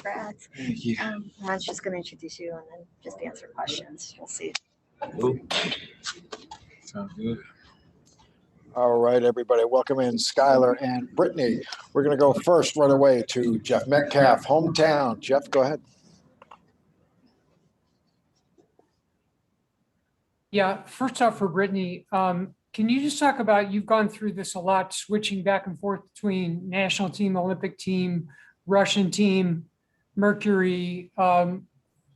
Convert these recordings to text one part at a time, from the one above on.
congrats. Thank you. Ron's just going to introduce you and then just answer questions. You'll see. Cool. Sounds good. All right, everybody, welcome in Skylar and Brittney. We're going to go first right away to Jeff Metcalf, hometown. Jeff, go ahead. Yeah, first off for Brittney, can you just talk about, you've gone through this a lot, switching back and forth between national team, Olympic team, Russian team, Mercury.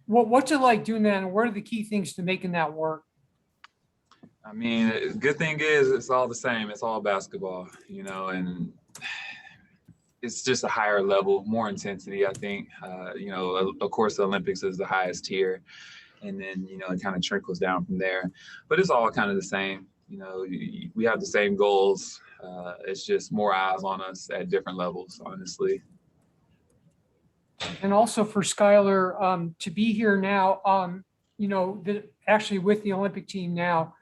What's it like doing that, and what are the key things to making that work? I mean, the good thing is it's all the same. It's all basketball, you know, and it's just a higher level, more intensity, I think. You know, of course, the Olympics is the highest tier, and then, you know, it kind of trickles down from there. But it's all kind of the same. You know, we have the same goals. It's just more eyes on us at different levels, honestly. And also for Skylar, to be here now, you know, actually with the Olympic team now,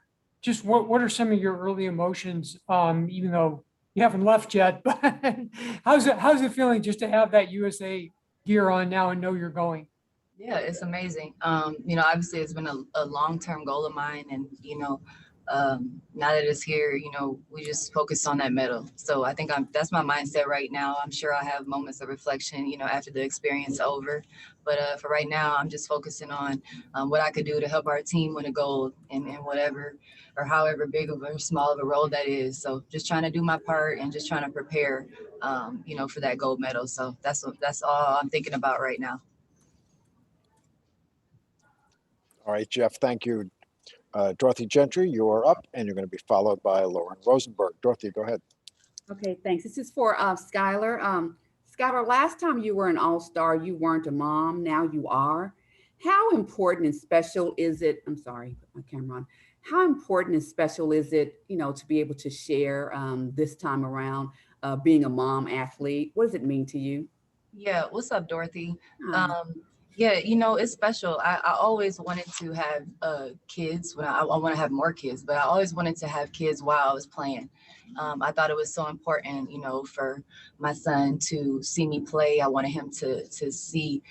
just what are some of your early emotions, even though you haven't left yet, but how's it feeling just to have that USA gear on now and know you're going? Yeah, it's amazing. You know, obviously it's been a long-term goal of mine, and, you know, now that it's here, you know, we just focus on that medal. So I think that's my mindset right now. I'm sure I'll have moments of reflection, you know, after the experience over. But for right now, I'm just focusing on what I could do to help our team win a gold and whatever or however big of or small of a role that is. So just trying to do my part and just trying to prepare, you know, for that gold medal. So that's all I'm thinking about right now. All right, Jeff, thank you. Dorothy Gentry, you are up, and you're going to be followed by Lauren Rosenberg. Dorothy, go ahead. Okay, thanks. This is for Skylar. Skylar, last time you were an all-star, you weren't a mom. Now you are. How important and special is it? I'm sorry, put my camera on. How important and special is it, you know, to be able to share this time around being a mom athlete? What does it mean to you? Yeah, what's up, Dorothy? Yeah, you know, it's special. I always wanted to have kids. When I want to have more kids, but I always wanted to have kids while I was playing. I thought it was so important, you know, for my son to see me play. I wanted him to see,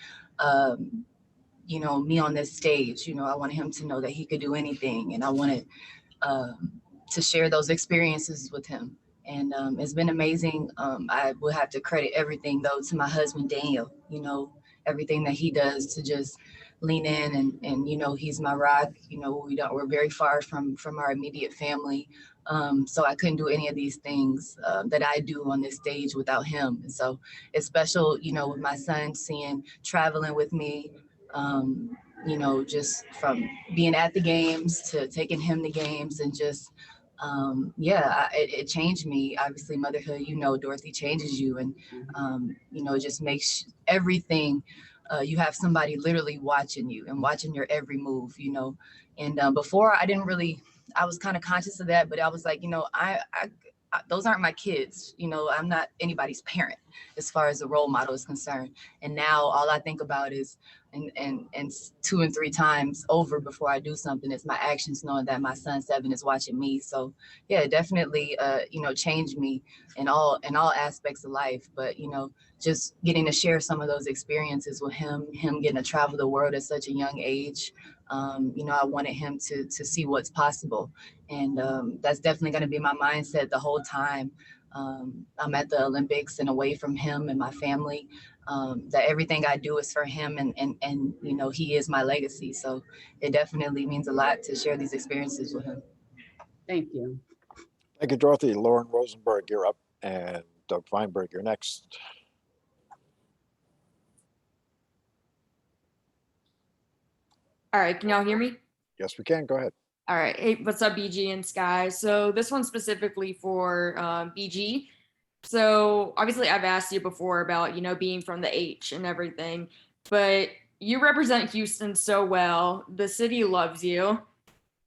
you know, me on this stage. You know, I wanted him to know that he could do anything, and I wanted to share those experiences with him. And it's been amazing. I will have to credit everything, though, to my husband, Daniel. You know, everything that he does to just lean in and you know, he's my rock. You know, we're very far from our immediate family. So I couldn't do any of these things that I do on this stage without him. And so it's special, you know, with my son traveling with me, you know, just from being at the games to taking him to games and just, yeah, it changed me. Obviously, motherhood, you know, Dorothy, changes you, and you know, it just makes everything. You have somebody literally watching you and watching your every move, you know. And before, I was kind of conscious of that, but I was like, you know, I those aren't my kids. You know, I'm not anybody's parent as far as a role model is concerned. And now all I think about is, and 2 and 3 times over before I do something, is my actions, knowing that my son 7 is watching me. So yeah, it definitely, you know, changed me in all aspects of life. But, you know, just getting to share some of those experiences with him getting to travel the world at such a young age. You know, I wanted him to see what's possible. And that's definitely going to be my mindset the whole time. I'm at the Olympics and away from him and my family, that everything I do is for him, and you know, he is my legacy. So it definitely means a lot to share these experiences with him. Thank you. Thank you, Dorothy. Lauren Rosenberg, you're up, and Doug Feinberg, you're next. All right, can y'all hear me? Yes, we can. Go ahead. All right. Hey, what's up, BG and Sky? So this one's specifically for BG. So obviously I've asked you before about, you know, being from the H and everything, but you represent Houston so well. The city loves you.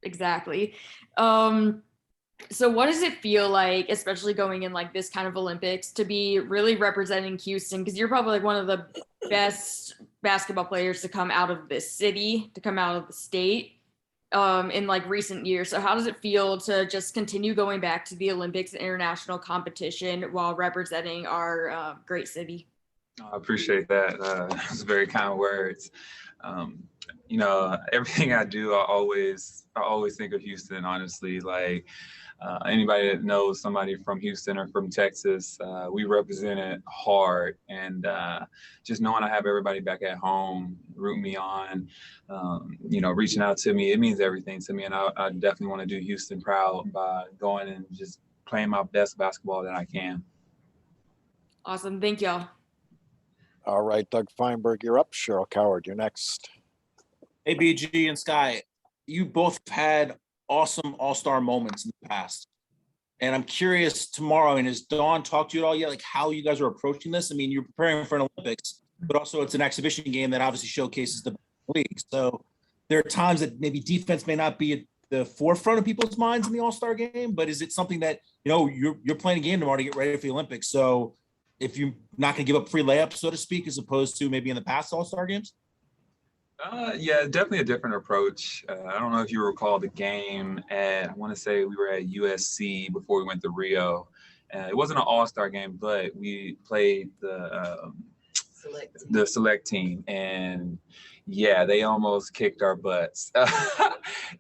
Exactly. So what does it feel like, especially going in like this kind of Olympics, to be really representing Houston? Because you're probably like one of the best basketball players to come out of this city, to come out of the state in like recent years. So how does it feel to just continue going back to the Olympics and international competition while representing our great city? I appreciate that. It's very kind words. Um, you know, everything I do, I always think of Houston. Honestly, like anybody that knows somebody from Houston or from Texas, we represent it hard. And just knowing I have everybody back at home rooting me on, you know, reaching out to me, it means everything to me. And I definitely want to do Houston proud by going and just playing my best basketball that I can. Awesome. Thank y'all. All right, Doug Feinberg, you're up. Cheryl Coward, you're next. Hey, BG and Sky, you both had awesome all-star moments in the past. And I'm curious tomorrow, and has Dawn talked to you at all yet, like how you guys are approaching this? I mean, you're preparing for an Olympics, but also it's an exhibition game that obviously showcases the league. So there are times that maybe defense may not be at the forefront of people's minds in the all-star game, but is it something that, you know, you're playing a game tomorrow to get ready for the Olympics? So if you're not going to give up free layups, so to speak, as opposed to maybe in the past all-star games? Yeah, definitely a different approach. I don't know if you recall the game I want to say we were at USC before we went to Rio. It wasn't an all-star game, but we played the select team, and yeah, they almost kicked our butts.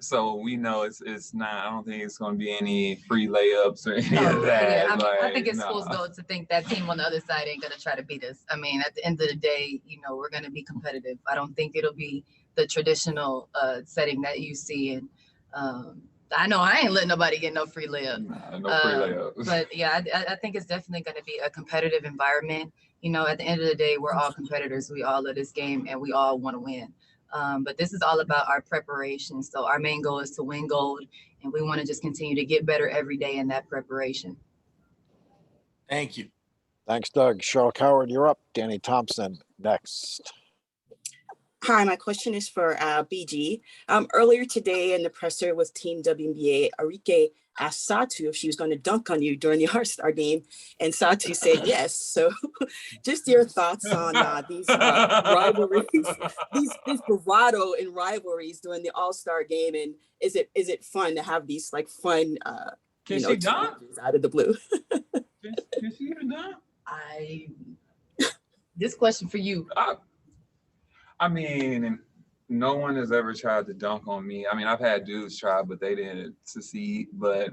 So we know it's not. I don't think it's going to be any free layups or any of that. Yeah, I mean, like, I think it's no. fool's gold to think that team on the other side ain't gonna try to beat us. I mean, at the end of the day, you know, we're gonna be competitive. I don't think it'll be the traditional setting that you see. And I know I ain't letting nobody get no free layup. No free layups. But yeah, I think it's definitely gonna be a competitive environment. You know, at the end of the day, we're all competitors. We all love this game and we all want to win. But this is all about our preparation. So our main goal is to win gold, and we want to just continue to get better every day in that preparation. Thank you. Thanks, Doug. Cheryl Coward, you're up. Danny Thompson, next. Hi, my question is for BG. Earlier today in the presser with Team WNBA, Arike asked Satu if she was going to dunk on you during the All-Star game, and Satu said yes. So just your thoughts on these rivalries, these bravado and rivalries during the All-Star game, and is it fun to have these like fun Can she dunk? out of the blue? Can she even dunk? This question for you. I mean, no one has ever tried to dunk on me. I mean, I've had dudes try, but they didn't succeed. But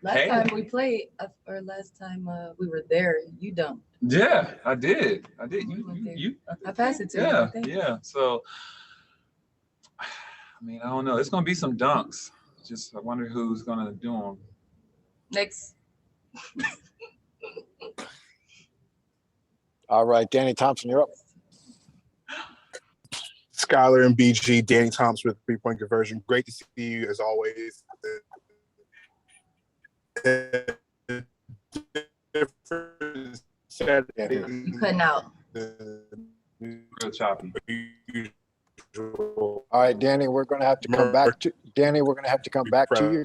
Last time we played, or last time we were there, you dunked. Yeah, I did. I passed it to you. Yeah, yeah. So, I mean, I don't know. It's gonna be some dunks. Just I wonder who's gonna do them. Next. All right, Danny Thompson, you're up. Skylar and BG, Danny Thompson with three-point conversion. Great to see you as always. You cutting out. Real choppy. All right, Danny, we're going to have to come back to you.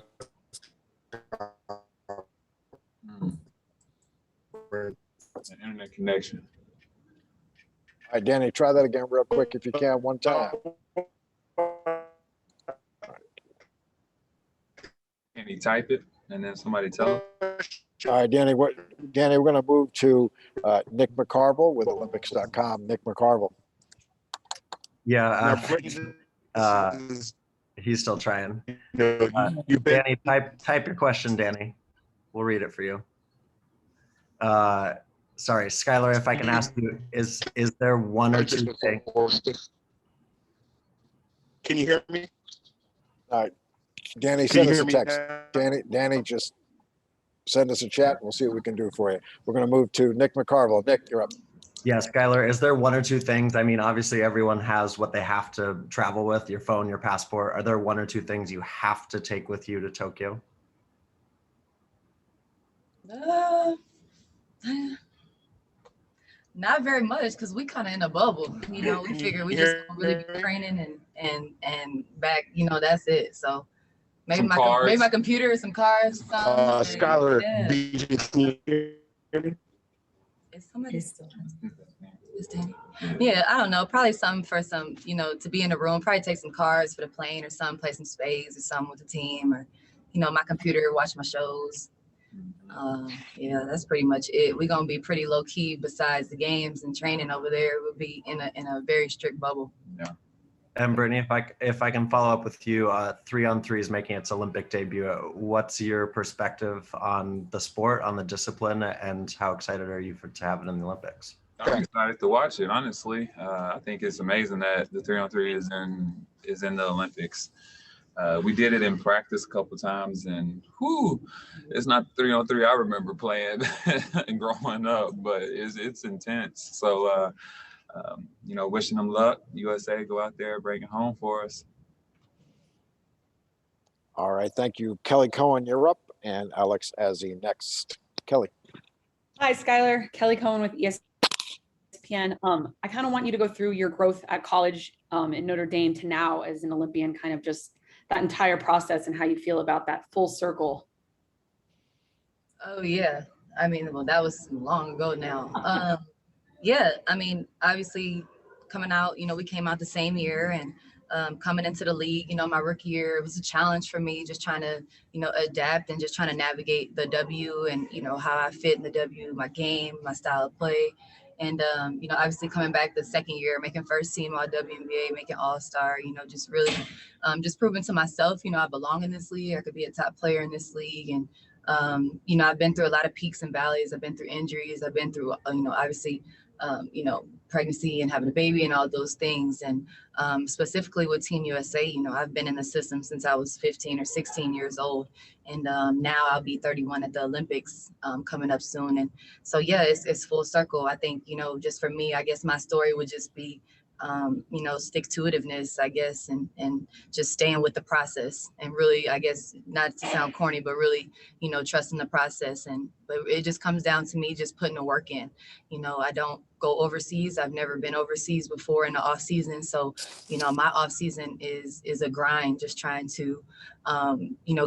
An internet connection. All right, Danny, try that again real quick if you can, one time. Can he type it and then somebody tell him? All right, Danny, we're going to move to Nick McCarville with Olympics.com. Nick McCarville. Yeah, he's still trying. Danny, type your question, Danny. We'll read it for you. Sorry, Skylar, if I can ask you, is there one or two things? Can you hear me? All right, Danny, send us a text. Danny, just send us a chat. We'll see what we can do for you. We're going to move to Nick McCarville. Nick, you're up. Yeah, Skylar, is there one or two things? I mean, obviously everyone has what they have to travel with, your phone, your passport. Are there one or two things you have to take with you to Tokyo? Not very much, because we kind of in a bubble. You know, we figure we just gonna really be training and back. You know, that's it. So maybe my computer, some cars. Skylar, BG. Is somebody still? Yeah, I don't know. Probably something for some, you know, to be in the room. Probably take some cards for the plane or something. Play some spades or something with the team, or you know, my computer, watch my shows. Yeah, that's pretty much it. We're gonna be pretty low key besides the games and training over there. We'll be in a very strict bubble. Yeah. And Brittney, if I can follow up with you, 3-on-3 is making its Olympic debut. What's your perspective on the sport, on the discipline, and how excited are you to have it in the Olympics? I'm excited to watch it. Honestly, I think it's amazing that the 3-on-3 is in the Olympics. We did it in practice a couple times, and it's not 3-on-3 I remember playing and growing up, but it's intense. So, wishing them luck. USA, go out there, bring it home for us. All right, thank you. Kelly Cohen, you're up, and Alex Azzi next. Kelly. Hi, Skylar. Kelly Cohen with ESPN. I kind of want you to go through your growth at college in Notre Dame to now as an Olympian, kind of just that entire process and how you feel about that full circle. Oh yeah, I mean, well, that was long ago now. Yeah, I mean, obviously coming out, we came out the same year, and coming into the league, my rookie year, it was a challenge for me, just trying to, adapt and just trying to navigate the W and, how I fit in the W, my game, my style of play. And, obviously coming back the second year, making first team all WNBA, making all-star, just really just proving to myself, I belong in this league. I could be a top player in this league. And, I've been through a lot of peaks and valleys. I've been through injuries. I've been through, obviously, pregnancy and having a baby and all those things. And specifically with Team USA, I've been in the system since I was 15 or 16 years old. And now I'll be 31 at the Olympics coming up soon. And so, yeah, it's full circle. I think, just for me, I guess my story would just be, stick-to-itiveness, I guess, and just staying with the process and really, I guess, not to sound corny, but really, trusting the process. But it just comes down to me just putting the work in. I don't go overseas. I've never been overseas before in the off season. So, my off season is a grind, just trying to,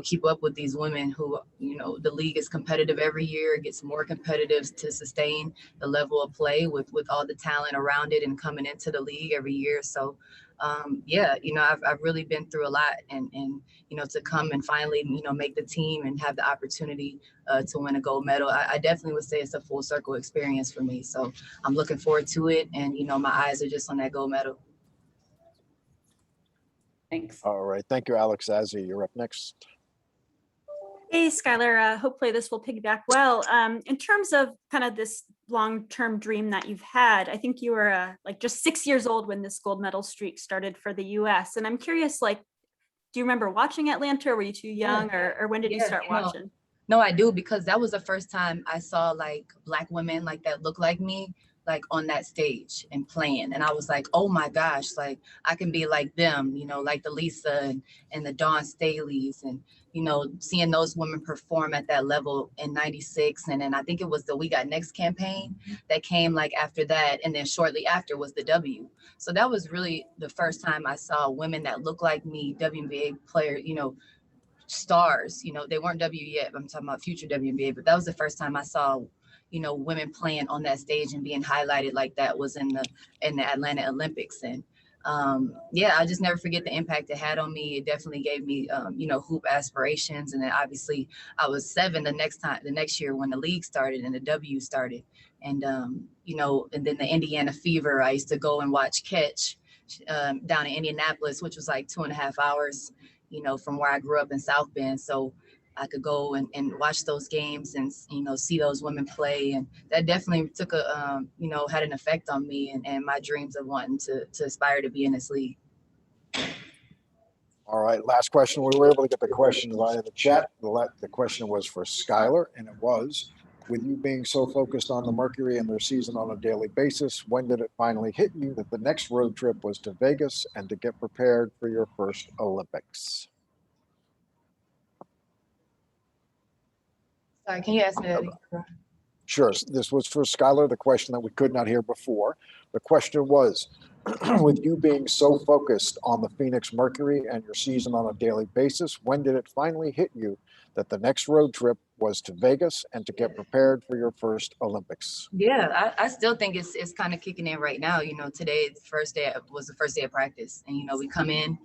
keep up with these women who, the league is competitive every year. It gets more competitive to sustain the level of play with all the talent around it and coming into the league every year. So, yeah, I've really been through a lot, and to come and finally, make the team and have the opportunity to win a gold medal. I definitely would say it's a full circle experience for me. So I'm looking forward to it. And, my eyes are just on that gold medal. Thanks. All right, thank you, Alex Azzi. You're up next. Hey, Skylar, hopefully this will piggyback well. In terms of kind of this long-term dream that you've had, I think you were like just 6 years old when this gold medal streak started for the US. And I'm curious, do you remember watching Atlanta, or were you too young, or when did you start watching? No, I do, because that was the first time I saw Black women that look like me, on that stage and playing. And I was like, oh my gosh, I can be like them, like the Lisa and the Dawn Staleys, and, seeing those women perform at that level in '96. And then I think it was the We Got Next campaign that came after that. And then shortly after was the W. So that was really the first time I saw women that look like me, WNBA players, stars. They weren't W yet. I'm talking about future WNBA, but that was the first time I saw, women playing on that stage and being highlighted like that was in the Atlanta Olympics. And yeah, I just never forget the impact it had on me. It definitely gave me, hoop aspirations. And then obviously I was 7 the next year when the league started and the W started. And, and then the Indiana Fever, I used to go and watch Catch down in Indianapolis, which was 2.5 hours, from where I grew up in South Bend. So I could go and watch those games and, see those women play. And that definitely took had an effect on me and my dreams of wanting to aspire to be in this league. All right, last question. We were able to get the question via the chat. The question was for Skylar, and it was, with you being so focused on the Mercury and their season on a daily basis, when did it finally hit you that the next road trip was to Vegas and to get prepared for your first Olympics? Sorry, can you ask me that? Sure. This was for Skylar, the question that we could not hear before. The question was, with you being so focused on the Phoenix Mercury and your season on a daily basis, when did it finally hit you that the next road trip was to Vegas and to get prepared for your first Olympics? Yeah, I still think it's kind of kicking in right now. Today was the first day of practice, and we come in.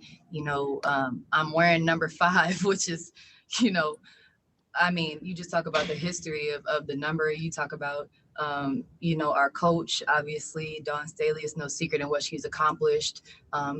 I'm wearing number 5, which is, I mean, you just talk about the history of the number. You talk about, you know, our coach, obviously, Dawn Staley is no secret in what she's accomplished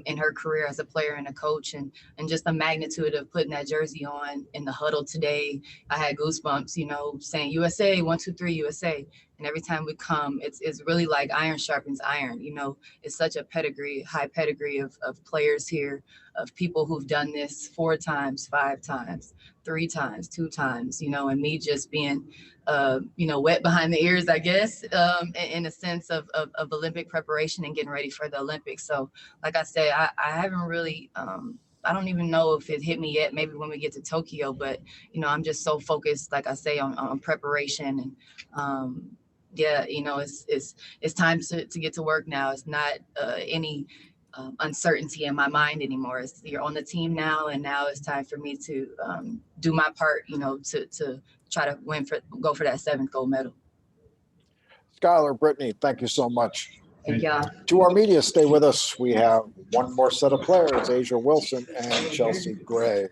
in her career as a player and a coach, and just the magnitude of putting that jersey on in the huddle today. I had goosebumps, you know, saying USA, 1, 2, 3, USA. And every time we come, it's really like iron sharpens iron. You know, it's such a pedigree, high pedigree of players here, of people who've done this 4 times, 5 times, 3 times, 2 times, you know, and me just being, you know, wet behind the ears, I guess, in a sense of Olympic preparation and getting ready for the Olympics. So like I said, I haven't really, I don't even know if it hit me yet, maybe when we get to Tokyo, but, you know, I'm just so focused, like I say, on preparation. And yeah, you know, it's time to get to work now. It's not any uncertainty in my mind anymore. You're on the team now, and now it's time for me to do my part, you know, to try to go for that 7th gold medal. Skylar, Brittney, thank you so much. Thank y'all. To our media, stay with us. We have one more set of players, Asia Wilson and Chelsea Gray.